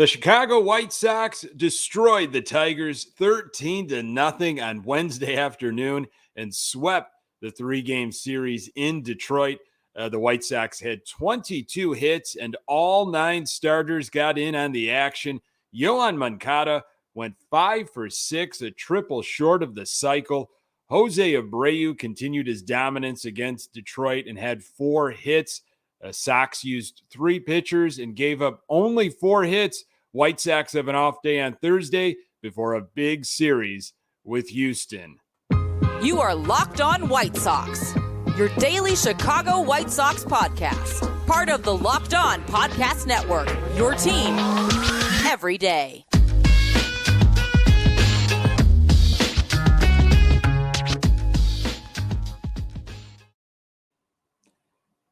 The Chicago White Sox destroyed the Tigers 13-0 on Wednesday afternoon and swept the three-game series in Detroit. The White Sox had 22 hits and all 9 starters got in on the action. Yoan Moncada went 5 for 6, a triple short of the cycle. Jose Abreu continued his dominance against Detroit and had 4 hits. Sox used 3 pitchers and gave up only 4 hits. White Sox have an off day on Thursday before a big series with Houston. You are Locked On White Sox, your daily Chicago White Sox podcast. Part of the Locked On Podcast Network, your team every day.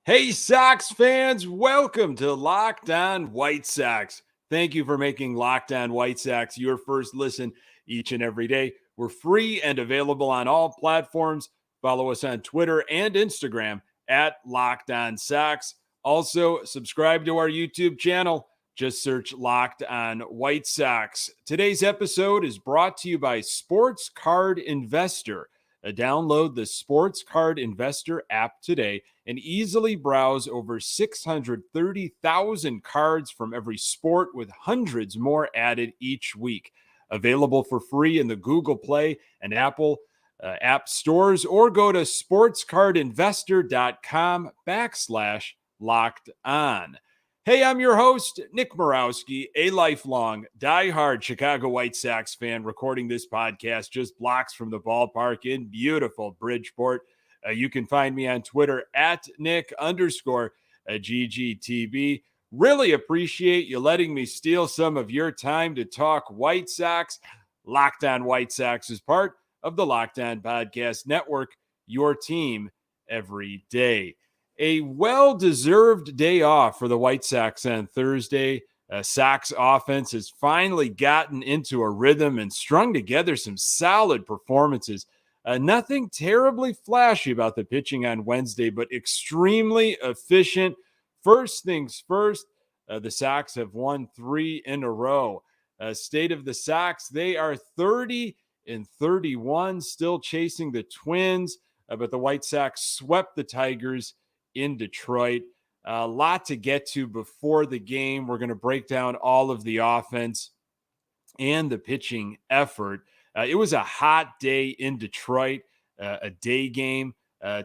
Hey, Sox fans, welcome to Locked On White Sox. Thank you for making Locked On White Sox your first listen each and every day. We're free and available on all platforms. Follow us on Twitter and Instagram at Locked On Sox. Also, subscribe to our YouTube channel. Just search Locked On White Sox. Today's episode is brought to you by Sports Card Investor. Download the Sports Card Investor app today and easily browse over 630,000 cards from every sport with hundreds more added each week. Available for free in the Google Play and Apple app stores, or go to sportscardinvestor.com/locked on. Hey, I'm your host, Nick Morawski, a lifelong, diehard Chicago White Sox fan, recording this podcast just blocks from the ballpark in beautiful Bridgeport. You can find me on Twitter at Nick_GGTB. Really appreciate you letting me steal some of your time to talk White Sox. Locked On White Sox is part of the Locked On Podcast Network, your team every day. A well-deserved day off for the White Sox on Thursday. Sox offense has finally gotten into a rhythm and strung together some solid performances. Nothing terribly flashy about the pitching on Wednesday, but extremely efficient. First things first, the Sox have won 3 in a row. State of the Sox, they are 30-31, still chasing the Twins, but the White Sox swept the Tigers in Detroit. A lot to get to before the game. We're going to break down all of the offense and the pitching effort. It was a hot day in Detroit, a day game.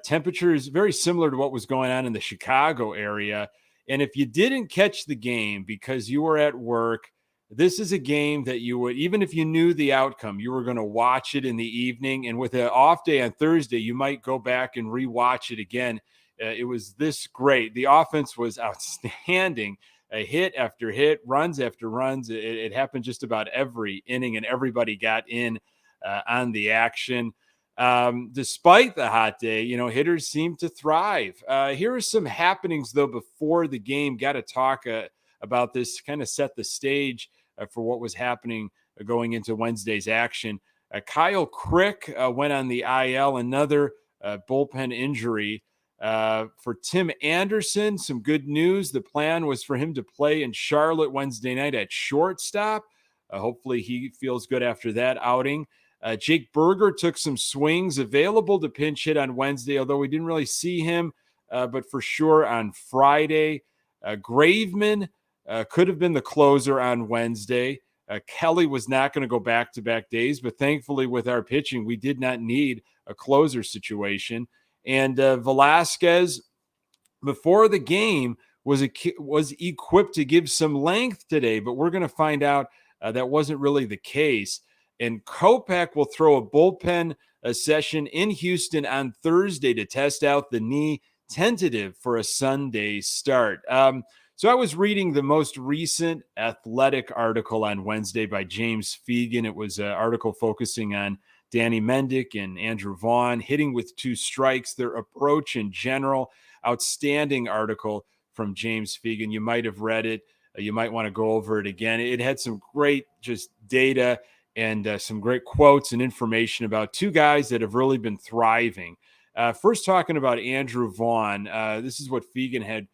Temperatures very similar to what was going on in the Chicago area. And if you didn't catch the game because you were at work, this is a game that you would, even if you knew the outcome, you were going to watch it in the evening. And with an off day on Thursday, you might go back and rewatch it again. It was this great. The offense was outstanding. Hit after hit, runs after runs. It happened just about every inning, and everybody got in on the action. Despite the hot day, hitters seem to thrive. Here are some happenings, though, before the game. Got to talk about this, kind of set the stage for what was happening going into Wednesday's action. Kyle Crick went on the IL, another bullpen injury. For Tim Anderson, some good news. The plan was for him to play in Charlotte Wednesday night at shortstop. Hopefully he feels good after that outing. Jake Berger took some swings, available to pinch hit on Wednesday, although we didn't really see him, but for sure on Friday. Graveman could have been the closer on Wednesday. Kelly was not going to go back-to-back days, but thankfully with our pitching, we did not need a closer situation. And Velasquez, before the game, was equipped to give some length today, but we're going to find out that wasn't really the case. And Kopech will throw a bullpen session in Houston on Thursday to test out the knee, tentative for a Sunday start. So I was reading the most recent Athletic article on Wednesday by James Fegan. It was an article focusing on Danny Mendick and Andrew Vaughn hitting with 2 strikes, their approach in general. Outstanding article from James Fegan. You might have read it. You might want to go over it again. It had some great just data and some great quotes and information about 2 guys that have really been thriving. First, talking about Andrew Vaughn. This is what Fegan had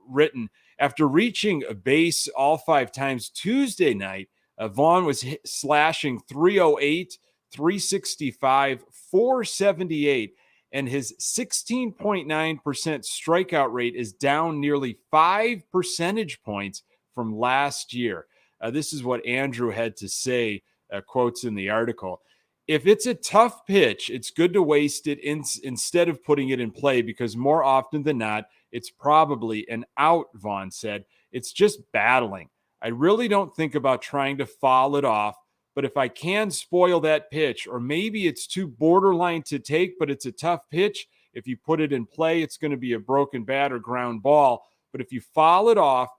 written, after reaching a base all 5 times Tuesday night, Vaughn was slashing 308, 365, 478, and his 16.9% strikeout rate is down nearly 5 percentage points from last year. This is what Andrew had to say, quotes in the article. If it's a tough pitch, it's good to waste it instead of putting it in play, because more often than not, it's probably an out, Vaughn said. It's just battling. I really don't think about trying to foul it off, but if I can spoil that pitch, or maybe it's too borderline to take, but it's a tough pitch, if you put it in play, it's going to be a broken bat or ground ball. But if you foul it off,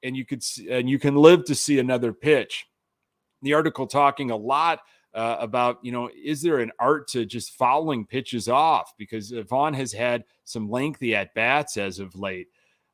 and you can live to see another pitch. The article talking a lot about, is there an art to just fouling pitches off? Because Vaughn has had some lengthy at-bats as of late.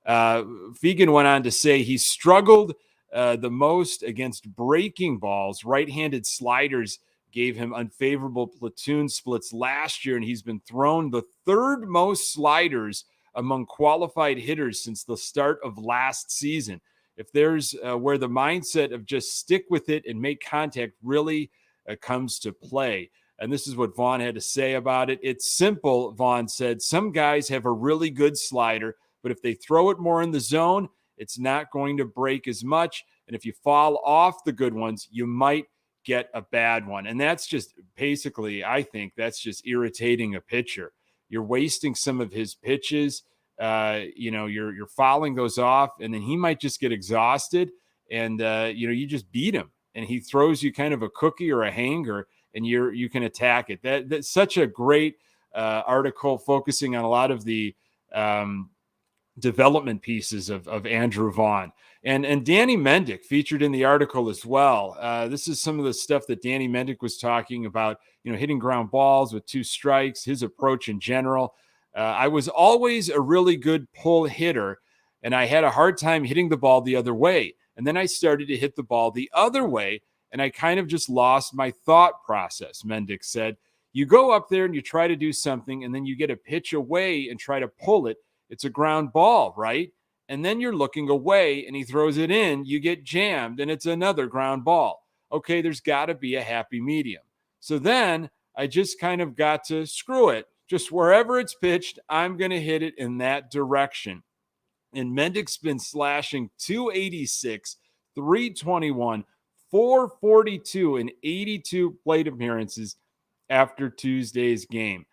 Fegan went on to say he struggled the most against breaking balls. Right-handed sliders gave him unfavorable platoon splits last year, and he's been thrown the third most sliders among qualified hitters since the start of last season. If there's where the mindset of just stick with it and make contact really comes to play. And this is what Vaughn had to say about it. It's simple, Vaughn said. Some guys have a really good slider, but if they throw it more in the zone, it's not going to break as much. And if you fall off the good ones, you might get a bad one. And that's just basically, I think that's just irritating a pitcher. You're wasting some of his pitches. You're fouling those off, and then he might just get exhausted, and you just beat him, and he throws you kind of a cookie or a hanger, and you can attack it. That's such a great article focusing on a lot of the development pieces of Andrew Vaughn. And Danny Mendick featured in the article as well. This is some of the stuff that Danny Mendick was talking about, hitting ground balls with 2 strikes, his approach in general. I was always a really good pull hitter, and I had a hard time hitting the ball the other way. And then I started to hit the ball the other way, and I kind of just lost my thought process, Mendick said. You go up there and you try to do something, and then you get a pitch away and try to pull it. It's a ground ball, right? And then you're looking away, and he throws it in. You get jammed, and it's another ground ball. Okay, there's got to be a happy medium. So then I just kind of got to screw it. Just wherever it's pitched, I'm going to hit it in that direction. And Mendick's been slashing 286, 321, 442 in 82 plate appearances after Tuesday's game.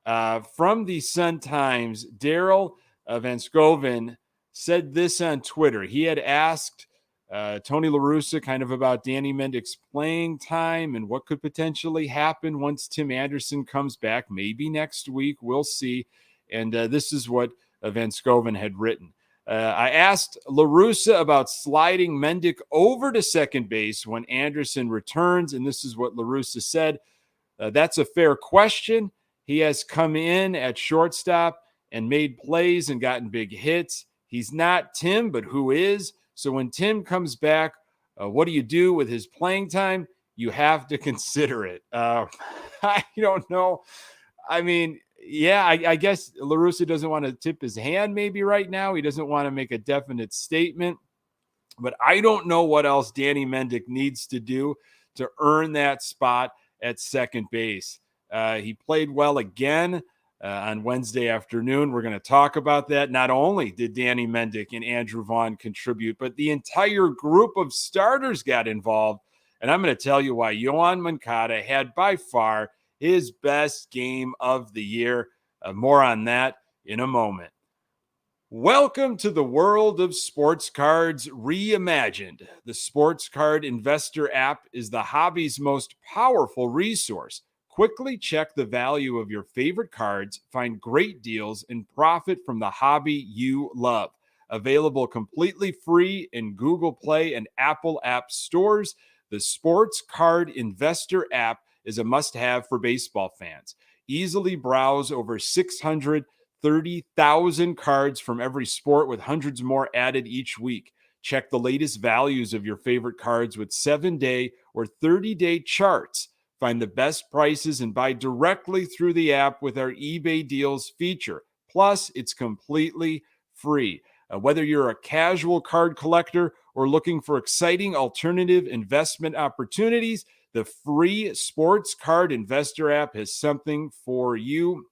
From the Sun-Times, Daryl Van Scoven said this on Twitter. He had asked Tony La Russa kind of about Danny Mendick's playing time and what could potentially happen once Tim Anderson comes back, maybe next week. We'll see. And this is what Van Scoven had written. I asked La Russa about sliding Mendick over to second base when Anderson returns, and this is what La Russa said. That's a fair question. He has come in at shortstop and made plays and gotten big hits. He's not Tim, but who is? So when Tim comes back, what do you do with his playing time? You have to consider it. I don't know. I mean, yeah, I guess La Russa doesn't want to tip his hand maybe right now. He doesn't want to make a definite statement. But I don't know what else Danny Mendick needs to do to earn that spot at second base. He played well again on Wednesday afternoon. We're going to talk about that. Not only did Danny Mendick and Andrew Vaughn contribute, but the entire group of starters got involved. And I'm going to tell you why. Yoan Moncada had by far his best game of the year. More on that in a moment. Welcome to the world of sports cards reimagined. The Sports Card Investor app is the hobby's most powerful resource. Quickly check the value of your favorite cards, find great deals, and profit from the hobby you love. Available completely free in Google Play and Apple App stores, the Sports Card Investor app is a must-have for baseball fans. Easily browse over 630,000 cards from every sport, with hundreds more added each week. Check the latest values of your favorite cards with 7-day or 30-day charts. Find the best prices and buy directly through the app with our eBay deals feature. Plus, it's completely free. Whether you're a casual card collector or looking for exciting alternative investment opportunities, the free Sports Card Investor app has something for you.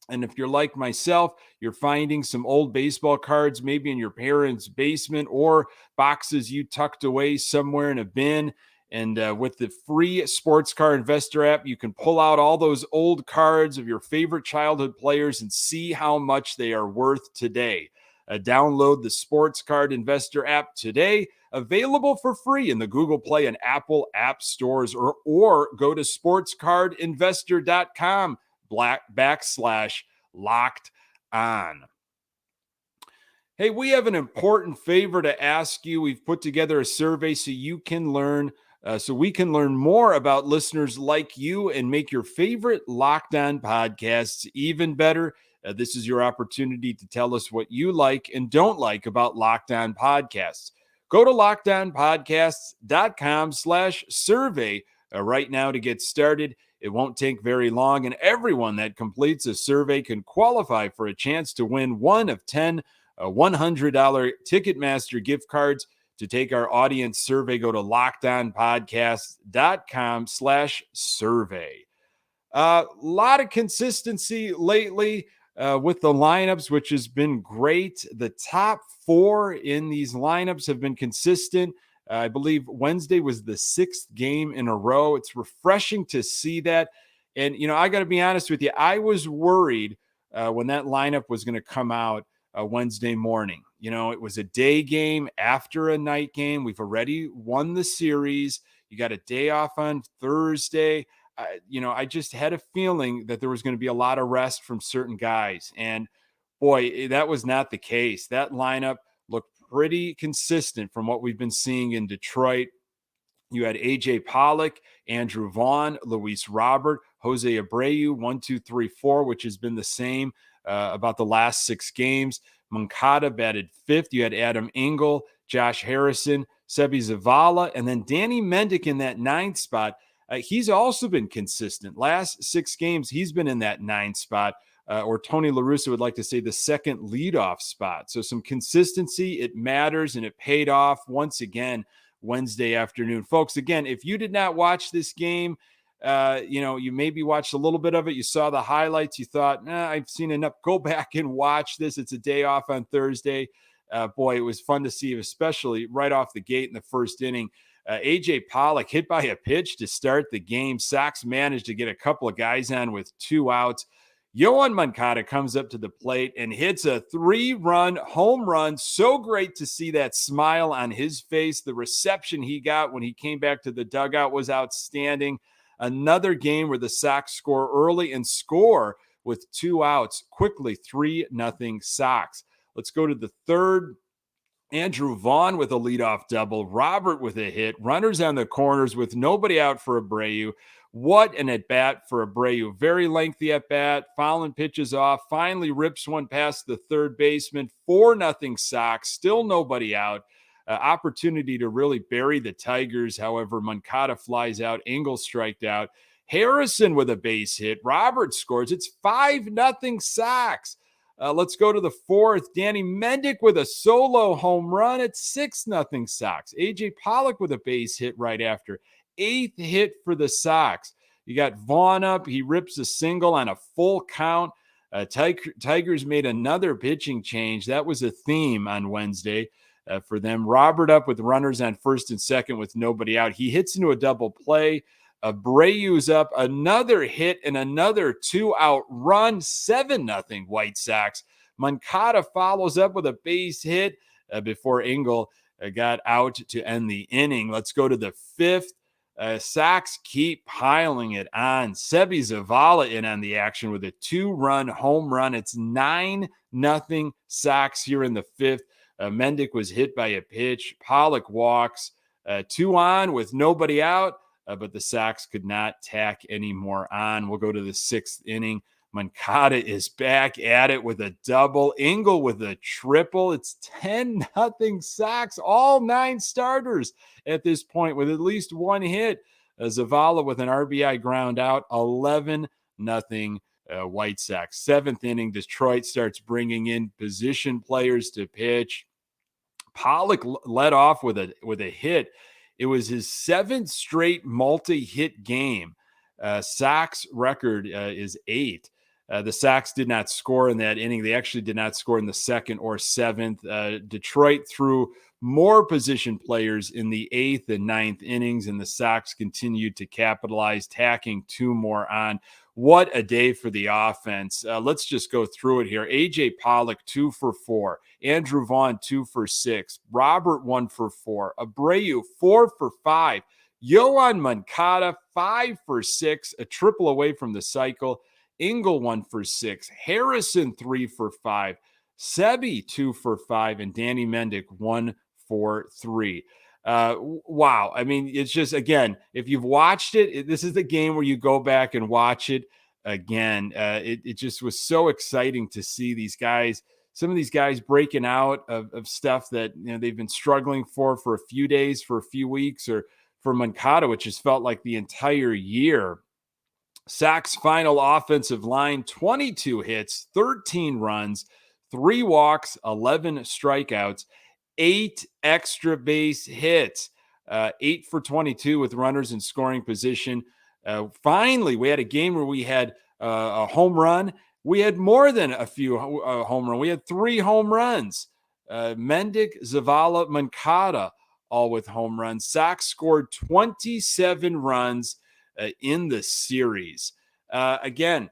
And if you're like myself, you're finding some old baseball cards, maybe in your parents' basement or boxes you tucked away somewhere in a bin. And with the free Sports Card Investor app, you can pull out all those old cards of your favorite childhood players and see how much they are worth today. Download the Sports Card Investor app today, available for free in the Google Play and Apple app stores, or go to sportscardinvestor.com /locked on. Hey, we have an important favor to ask you. We've put together a survey so we can learn more about listeners like you and make your favorite Locked On podcasts even better. This is your opportunity to tell us what you like and don't like about Locked On podcasts. Go to lockedonpodcasts.com/survey right now to get started. It won't take very long, and everyone that completes a survey can qualify for a chance to win one of 10 $100 Ticketmaster gift cards. To take our audience survey, go to lockedonpodcasts.com/survey. A lot of consistency lately with the lineups, which has been great. The top four in these lineups have been consistent. I believe Wednesday was the 6th game in a row. It's refreshing to see that. And, I got to be honest with you, I was worried when that lineup was going to come out Wednesday morning. It was a day game after a night game. We've already won the series. You got a day off on Thursday. I just had a feeling that there was going to be a lot of rest from certain guys. And boy, that was not the case. That lineup looked pretty consistent from what we've been seeing in Detroit. You had A.J. Pollock, Andrew Vaughn, Luis Robert, Jose Abreu, 1, 2, 3, 4, which has been the same about the last 6 games. Moncada batted 5th. You had Adam Engel, Josh Harrison, Sebi Zavala, and then Danny Mendick in that 9th spot. He's also been consistent. Last 6 games, he's been in that 9th spot. Or Tony La Russa would like to say the second leadoff spot. So some consistency, it matters, and it paid off once again Wednesday afternoon. Folks, again, if you did not watch this game, you maybe watched a little bit of it. You saw the highlights. You thought, I've seen enough. Go back and watch this. It's a day off on Thursday. Boy, it was fun to see, especially right off the gate in the first inning. A.J. Pollock hit by a pitch to start the game. Sox managed to get a couple of guys on with 2 outs. Yoan Moncada comes up to the plate and hits a 3-run home run. So great to see that smile on his face. The reception he got when he came back to the dugout was outstanding. Another game where the Sox score early and score with 2 outs quickly, 3-0 Sox. Let's go to the 3rd. Andrew Vaughn with a leadoff double. Robert with a hit. Runners on the corners with nobody out for Abreu. What an at-bat for Abreu. Very lengthy at-bat. Fouling pitches off. Finally rips one past the third baseman. 4-0 Sox. Still nobody out. Opportunity to really bury the Tigers. However, Moncada flies out. Engel striked out. Harrison with a base hit. Robert scores. It's 5-0 Sox. Let's go to the 4th. Danny Mendick with a solo home run. It's 6-0 Sox. A.J. Pollock with a base hit right after. 8th hit for the Sox. You got Vaughn up. He rips a single on a full count. Tigers made another pitching change. That was a theme on Wednesday for them. Robert up with runners on 1st and 2nd with nobody out. He hits into a double play. Abreu's up, another hit and another 2-out run, 7-0 White Sox. Moncada follows up with a base hit before Engel got out to end the inning. Let's go to the 5th. Sox keep piling it on. Sebi Zavala in on the action with a 2-run home run. It's 9-0 Sox here in the 5th. Mendick was hit by a pitch. Pollock walks. 2 on with nobody out. But the Sox could not tack any more on. We'll go to the 6th inning. Moncada is back at it with a double. Engel with a triple. It's 10-0 Sox. All 9 starters at this point with at least 1 hit. Zavala with an RBI ground out. 11-0 White Sox. Seventh inning, Detroit starts bringing in position players to pitch. Pollock led off with a hit. It was his seventh straight multi-hit game. Sox record is 8. The Sox did not score in that inning. They actually did not score in the second or seventh. Detroit threw more position players in the 8th and 9th innings, and the Sox continued to capitalize, tacking 2 more on. What a day for the offense. Let's just go through it here. A.J. Pollock, 2 for 4. Andrew Vaughn, 2 for 6. Robert, 1 for 4. Abreu, 4 for 5. Yoan Moncada, 5 for 6. A triple away from the cycle. Engel, 1 for 6. Harrison, 3 for 5. Sebi, 2 for 5. And Danny Mendick, 1 for 3. Wow. I mean, it's just, again, if you've watched it, this is the game where you go back and watch it again. It just was so exciting to see these guys, some of these guys breaking out of stuff that, you know, they've been struggling for a few days, for a few weeks, or for Moncada, which has felt like the entire year. Sox final offensive line, 22 hits, 13 runs, 3 walks, 11 strikeouts, 8 extra base hits, 8 for 22 with runners in scoring position. Finally, we had a game where we had a home run. We had more than a few home runs. We had 3 home runs. Mendick, Zavala, Moncada, all with home runs. Sox scored 27 runs in the series. Again,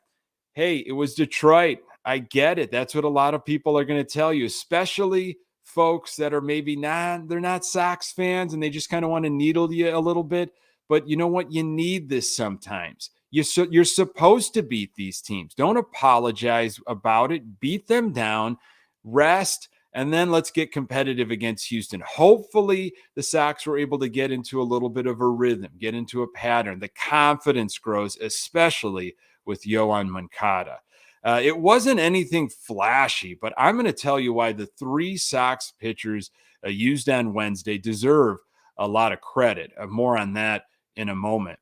hey, it was Detroit. I get it. That's what a lot of people are going to tell you, especially folks that are maybe they're not Sox fans and they just kind of want to needle you a little bit. But you know what? You need this sometimes. You're supposed to beat these teams. Don't apologize about it. Beat them down, rest, and then let's get competitive against Houston. Hopefully, the Sox were able to get into a little bit of a rhythm, get into a pattern. The confidence grows, especially with Yoan Moncada. It wasn't anything flashy, but I'm going to tell you why the 3 Sox pitchers used on Wednesday deserve a lot of credit. More on that in a moment.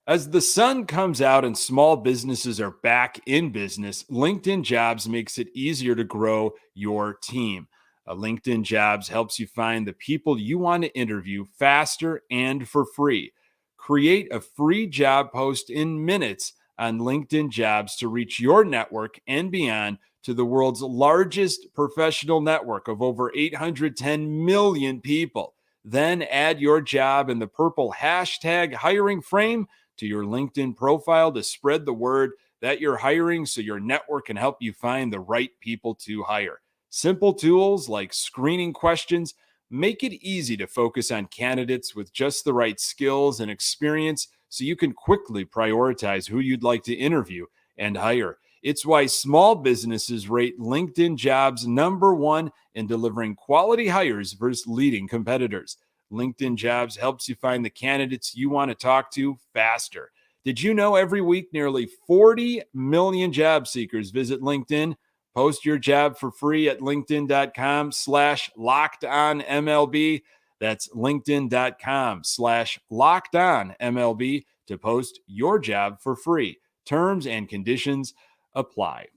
As the sun comes out and small businesses are back in business, LinkedIn Jobs makes it easier to grow your team. LinkedIn Jobs helps you find the people you want to interview faster and for free. Create a free job post in minutes on LinkedIn Jobs to reach your network and beyond to the world's largest professional network of over 810 million people. Then add your job in the purple hashtag hiring frame to your LinkedIn profile to spread the word that you're hiring so your network can help you find the right people to hire. Simple tools like screening questions make it easy to focus on candidates with just the right skills and experience so you can quickly prioritize who you'd like to interview and hire. It's why small businesses rate LinkedIn Jobs #1 in delivering quality hires versus leading competitors. LinkedIn Jobs helps you find the candidates you want to talk to faster. Did you know every week nearly 40 million job seekers visit LinkedIn? Post your job for free at linkedin.com/lockedonmlb. That's linkedin.com/lockedonmlb to post your job for free. Terms and conditions apply.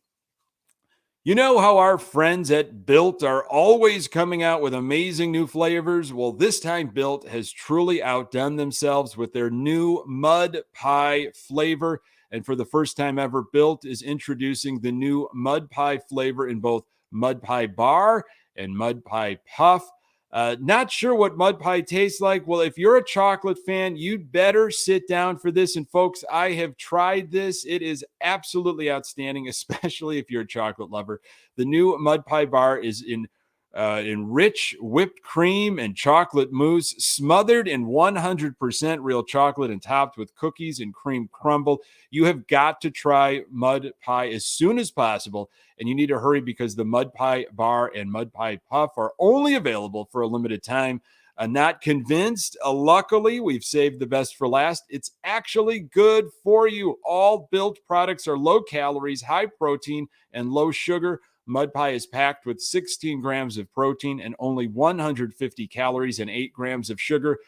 You know how our friends at Built are always coming out with amazing new flavors? Well, this time Built has truly outdone themselves with their new mud pie flavor. And for the first time ever, Built is introducing the new mud pie flavor in both mud pie bar and mud pie puff. Not sure what mud pie tastes like? Well, if you're a chocolate fan, you'd better sit down for this. And folks, I have tried this. It is absolutely outstanding, especially if you're a chocolate lover. The new mud pie bar is in rich whipped cream and chocolate mousse, smothered in 100% real chocolate and topped with cookies and cream crumble. You have got to try mud pie as soon as possible, and you need to hurry because the mud pie bar and mud pie puff are only available for a limited time. Not convinced? Luckily, we've saved the best for last. It's actually good for you. All Built products are low calories, high protein, and low sugar. Mud pie is packed with 16 grams of protein and only 150 calories and 8 grams of sugar.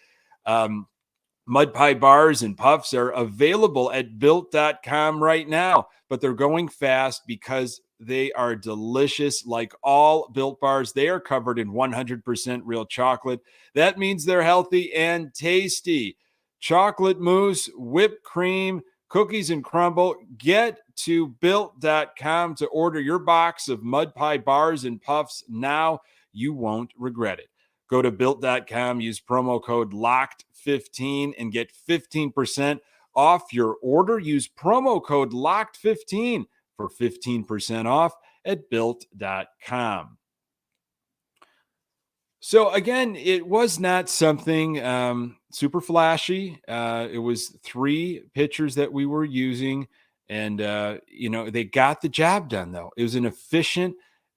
Mud Pie bars and puffs are available at built.com right now, but they're going fast because they are delicious. Like all Built bars, they are covered in 100% real chocolate. That means they're healthy and tasty. Chocolate mousse, whipped cream, cookies and crumble. Get to built.com to order your box of Mud Pie bars and puffs now. You won't regret it. Go to built.com, use promo code LOCKED15 and get 15% off your order. Use promo code LOCKED15 for 15% off at built.com. So again, it was not something super flashy. It was 3 pitchers that we were using, and they got the job done, though. It was an efficient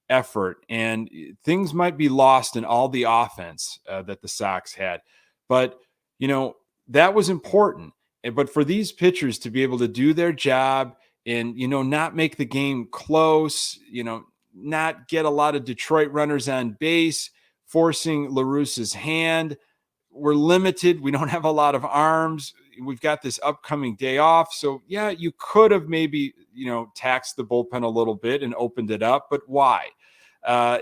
effort, and things might be lost in all the offense that the Sox had, but that was important. But for these pitchers to be able to do their job and not make the game close, not get a lot of Detroit runners on base, forcing LaRusse's hand. We're limited. We don't have a lot of arms. We've got this upcoming day off. So yeah, you could have maybe, taxed the bullpen a little bit and opened it up, but why?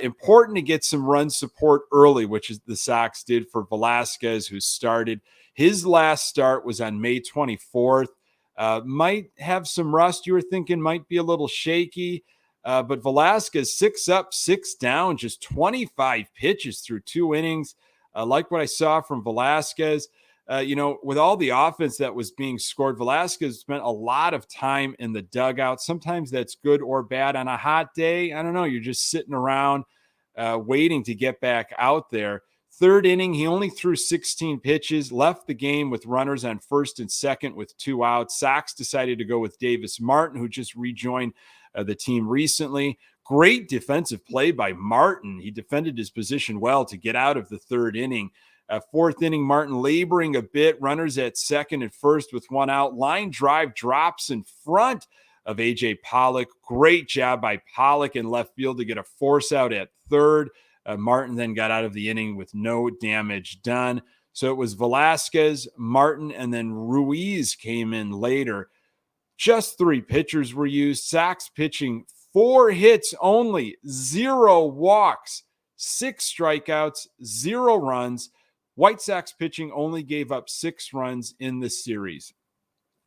Important to get some run support early, which is the Sox did for Velasquez, who started. His last start was on May 24th. Might have some rust. You were thinking might be a little shaky. But Velasquez 6 up, 6 down, just 25 pitches through 2 innings. Like what I saw from Velasquez, with all the offense that was being scored, Velasquez spent a lot of time in the dugout. Sometimes that's good or bad. On a hot day, I don't know, you're just sitting around waiting to get back out there. 3rd inning, he only threw 16 pitches, left the game with runners on first and second with 2 outs. Sox decided to go with Davis Martin, who just rejoined the team recently. Great defensive play by Martin. He defended his position well to get out of the 3rd inning. 4th inning, Martin laboring a bit, runners at second and first with 1 out. Line drive drops in front of A.J. Pollock. Great job by Pollock in left field to get a force out at 3rd. Martin then got out of the inning with no damage done. So it was Velasquez, Martin, and then Ruiz came in later. Just 3 pitchers were used. Sox pitching 4 hits only, 0 walks, 6 strikeouts, 0 runs. White Sox pitching only gave up 6 runs in the series.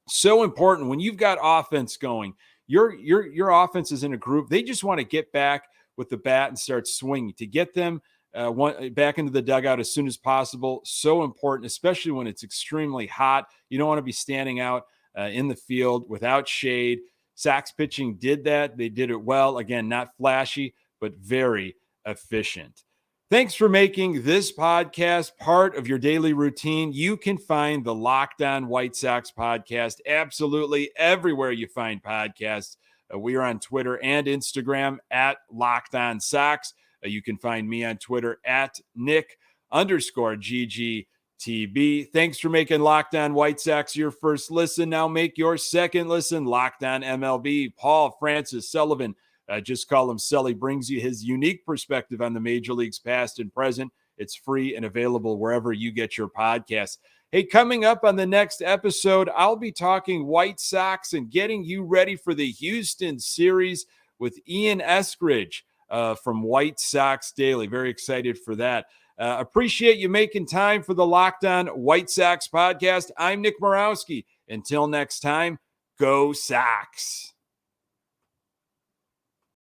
So important when you've got offense going. Your offense is in a group. They just want to get back with the bat and start swinging. To get them back into the dugout as soon as possible, so important, especially when it's extremely hot. You don't want to be standing out in the field without shade. Sox pitching did that. They did it well. Again, not flashy, but very efficient. Thanks for making this podcast part of your daily routine. You can find the Locked On White Sox podcast absolutely everywhere you find podcasts. We are on Twitter and Instagram at Locked On Sox. You can find me on Twitter at Nick_GGTB. Thanks for making Locked On White Sox your first listen. Now make your second listen Locked On MLB. Paul Francis Sullivan, just call him Sully, brings you his unique perspective on the major leagues past and present. It's free and available wherever you get your podcasts. Hey, coming up on the next episode, I'll be talking White Sox and getting you ready for the Houston series with Ian Eskridge from White Sox Daily. Very excited for that. Appreciate you making time for the Locked On White Sox podcast. I'm Nick Morawski. Until next time, go Sox.